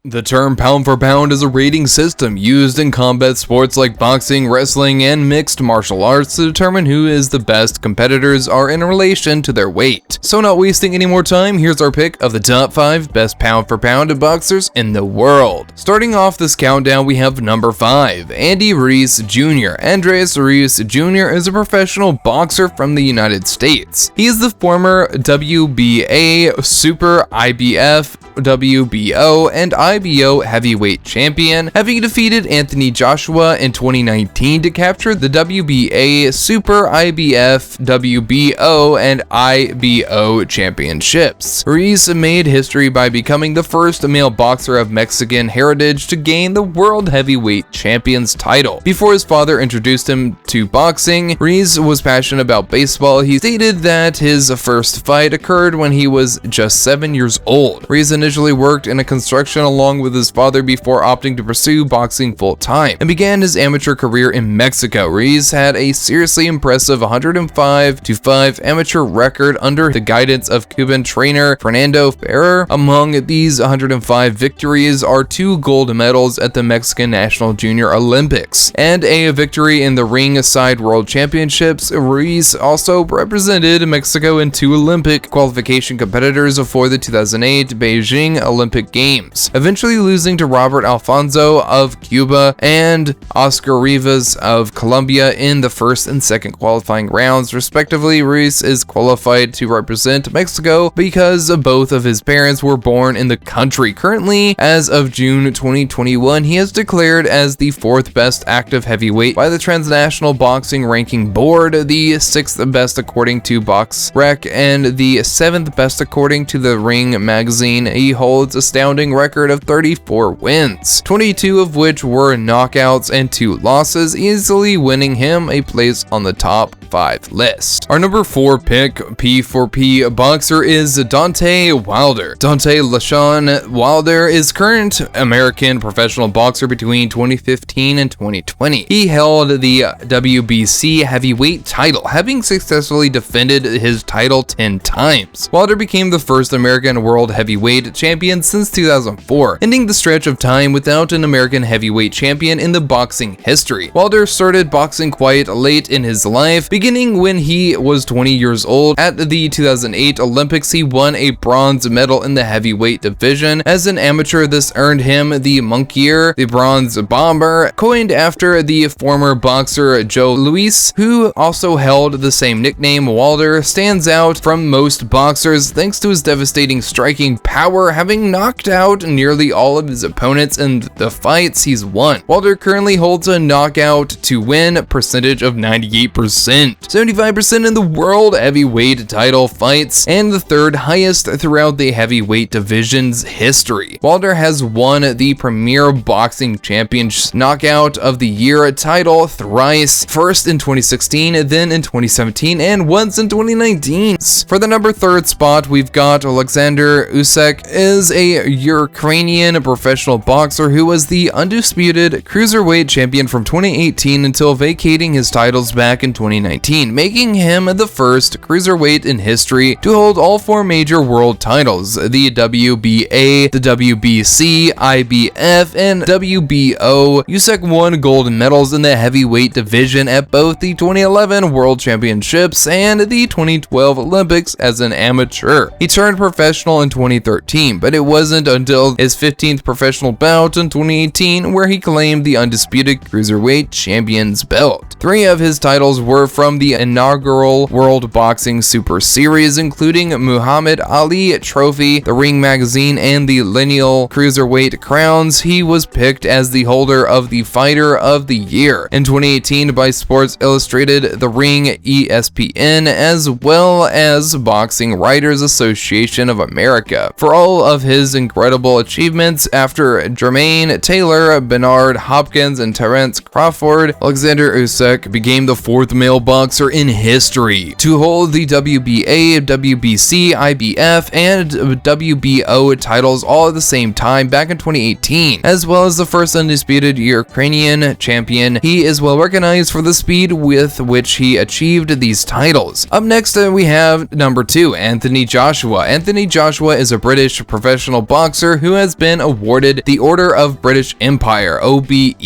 The term pound for pound is a rating system used in combat sports like boxing, wrestling, and mixed martial arts to determine who is the best competitors are in relation to their weight. So not wasting any more time, here's our pick of the top 5 best pound for pound boxers in the world. Starting off this countdown, we have number 5, Andy Ruiz Jr. Andreas Ruiz Jr. is a professional boxer from the United States. He is the former WBA, Super IBF, WBO, and IBO heavyweight champion, having defeated Anthony Joshua in 2019 to capture the WBA, Super IBF, WBO, and IBO championships. Ruiz made history by becoming the first male boxer of Mexican heritage to gain the World Heavyweight Champions title. Before his father introduced him to boxing, Ruiz was passionate about baseball. He stated that his first fight occurred when he was just 7 years old. Ruiz initially worked in a construction along with his father before opting to pursue boxing full-time and began his amateur career in Mexico. Ruiz had a seriously impressive 105-5 amateur record under the guidance of Cuban trainer Fernando Ferrer. Among these 105 victories are 2 gold medals at the Mexican National Junior Olympics and a victory in the ringside World Championships. Ruiz also represented Mexico in 2 Olympic qualification competitors for the 2008 Beijing Olympic Games, eventually losing to Robert Alfonso of Cuba and Oscar Rivas of Colombia in the first and second qualifying rounds, respectively. Ruiz is qualified to represent Mexico because both of his parents were born in the country. Currently, as of June 2021, he is declared as the 4th best active heavyweight by the Transnational Boxing Ranking Board, the 6th best according to BoxRec, and the 7th best according to the Ring magazine. He holds a astounding record of 34 wins, 22 of which were knockouts and 2 losses, easily winning him a place on the top 5 list. Our number 4 pick, P4P boxer, is Deontay Wilder. Deontay LaShawn Wilder is current American professional boxer between 2015 and 2020. He held the WBC heavyweight title, having successfully defended his title 10 times. Wilder became the first American world heavyweight champion since 2004, ending the stretch of time without an American heavyweight champion in the boxing history. Wilder started boxing quite late in his life, beginning when he was 20 years old. At the 2008 Olympics, he won a bronze medal in the heavyweight division. As an amateur, this earned him the Monkier, the Bronze Bomber, coined after the former boxer Joe Louis, who also held the same nickname. Wilder stands out from most boxers thanks to his devastating striking power, having knocked out nearly all of his opponents in the fights he's won. Wilder currently holds a knockout to win percentage of 98%, 75% in the world heavyweight title fights, and the 3rd highest throughout the heavyweight division's history. Wilder has won the Premier Boxing Champions Knockout of the Year title thrice, first in 2016, then in 2017, and once in 2019. For the number 3rd spot, we've got Alexander Usyk. Is a Ukrainian professional boxer who was the undisputed cruiserweight champion from 2018 until vacating his titles back in 2019, making him the first cruiserweight in history to hold all 4 major world titles, the WBA, the WBC, IBF, and WBO. Usyk won gold medals in the heavyweight division at both the 2011 World Championships and the 2012 Olympics as an amateur. He turned professional in 2013, but it wasn't until his 15th professional bout in 2018 where he claimed the undisputed cruiserweight champion's belt. 3 of his titles were from the inaugural World Boxing Super Series, including Muhammad Ali Trophy, the Ring magazine, and the lineal cruiserweight crowns. He was picked as the holder of the Fighter of the Year in 2018 by Sports Illustrated, the Ring, ESPN, as well as Boxing Writers Association of America. For all of his incredible achievements after Jermaine Taylor, Bernard Hopkins, and Terence Crawford, Alexander Usyk became the 4th male boxer in history to hold the WBA, WBC, IBF, and WBO titles all at the same time back in 2018, as well as the first undisputed Ukrainian champion. He is well recognized for the speed with which he achieved these titles. Up next, we have number 2, Anthony Joshua. Anthony Joshua is a British professional boxer who has has been awarded the Order of British Empire, OBE.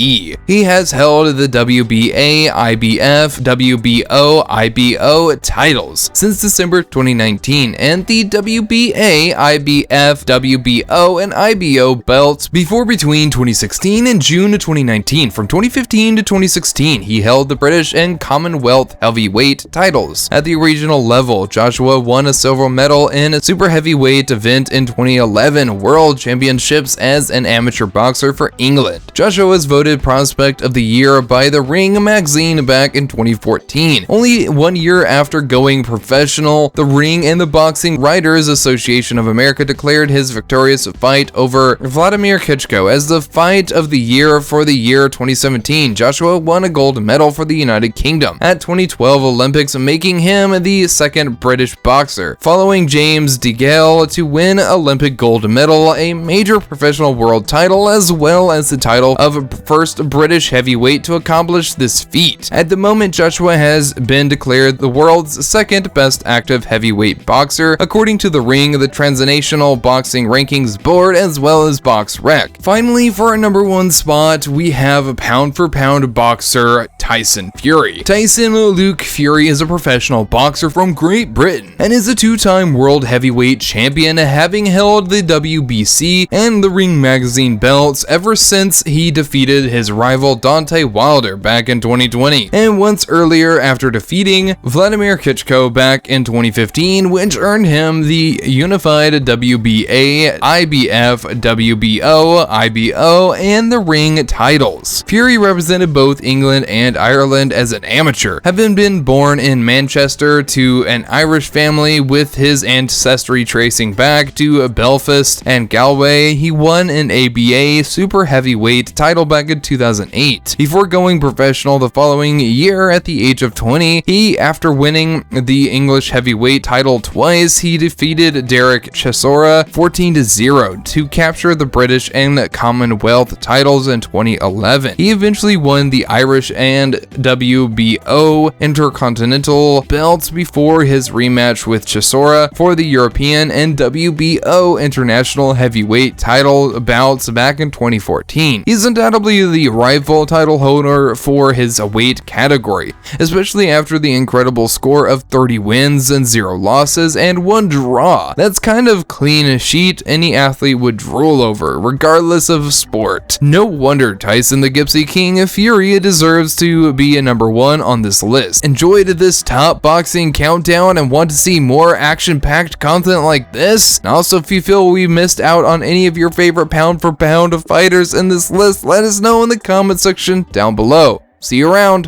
He has held the WBA, IBF, WBO, IBO titles since December 2019, and the WBA, IBF, WBO, and IBO belts before between 2016 and June 2019. From 2015 to 2016, he held the British and Commonwealth heavyweight titles. At the regional level, Joshua won a silver medal in a super heavyweight event in 2011 World Championships as an amateur boxer for England. Joshua was voted Prospect of the Year by the Ring magazine back in 2014. Only 1 year after going professional, the Ring and the Boxing Writers Association of America declared his victorious fight over Vladimir Klitschko as the fight of the year for the year 2017. Joshua won a gold medal for the United Kingdom at 2012 Olympics, making him the second British boxer, following James DeGale, to win Olympic gold medal, a major professional world title, as well as the title of first British heavyweight to accomplish this feat. At the moment, Joshua has been declared the world's second best active heavyweight boxer, according to the Ring, the Transnational Boxing Rankings Board, as well as BoxRec. Finally, for our number one spot, we have pound for pound boxer Tyson Fury. Tyson Luke Fury is a professional boxer from Great Britain and is a two-time world heavyweight champion, having held the WBC and the Ring magazine belts ever since he defeated his rival Deontay Wilder back in 2020, and once earlier after defeating Vladimir Klitschko back in 2015, which earned him the unified WBA, IBF, WBO, IBO, and the Ring titles. Fury represented both England and Ireland as an amateur, having been born in Manchester to an Irish family with his ancestry tracing back to Belfast and Galway. He won an ABA super heavyweight title back in 2008 before going professional the following year at the age of 20. After winning the English heavyweight title twice, he defeated Derek Chisora 14-0 to capture the British and Commonwealth titles in 2011. He eventually won the Irish and WBO Intercontinental belts before his rematch with Chisora for the European and WBO International Heavyweight title bouts back in 2014. He's undoubtedly the rightful title holder for his weight category, especially after the incredible score of 30 wins and 0 losses and 1 draw. That's kind of clean a sheet any athlete would drool over, regardless of sport. No wonder Tyson the Gypsy King Fury deserves to be a number one on this list. Enjoyed this top boxing countdown and want to see more action-packed content like this? And also, if you feel we missed out on any of your favorite pound for pound fighters in this list, let us know in the comment section down below. See you around.